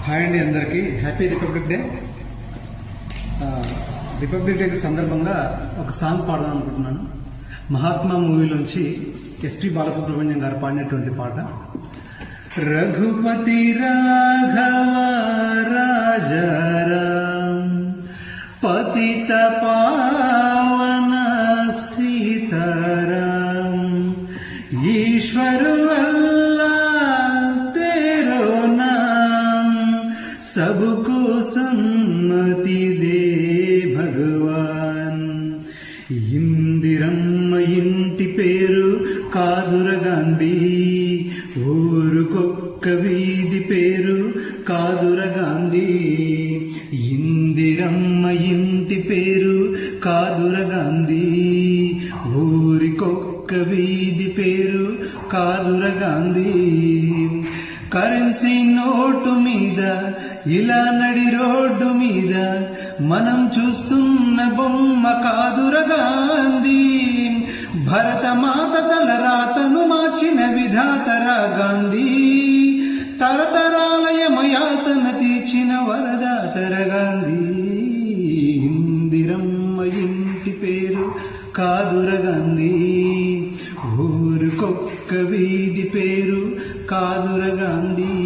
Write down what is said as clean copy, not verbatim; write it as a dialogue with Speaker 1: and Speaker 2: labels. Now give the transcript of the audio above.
Speaker 1: Hi అండి, అందరికీ happy republic day. Republic day సందర్భంగా ఒక సాంగ్ పాడదాం అనుకుంటున్నాను. మహాత్మా మూవీలోంచి ఎస్పి బాలసుబ్రహ్మణ్యం గారు పాడినటువంటి పాట. రఘుపతి రాఘవ రాజారాం పతిత పావన సీతారాం ఈశ్వరు सबको सम्मति दे भगवान. ఇందిరమ్మ ఇంటి పేరు కాదుర గాంధీ, ఊరుకొక్క వీధి పేరు కాదుర గాంధీ. ఇందిరమ్మ ఇంటి పేరు కాదుర గాంధీ, ఊరికొక్క వీధి పేరు కాదుర గాంధీ. కరెన్సీ నోటు మీద ఇలా నడి రోడ్డు మీద మనం చూస్తున్న బొమ్మ కాదుర గాంధీ. భరతమాత తల రాతను మార్చిన విధాతరా గాంధీ. తరతరాల యమయాతన తీర్చిన వరదాతర గాంధీ. ఇందిరమ్మ ఇంటి పేరు కాదుర గాంధీ, ఊరుకొక్క వీధి పేరు కాదుర గాంధీ.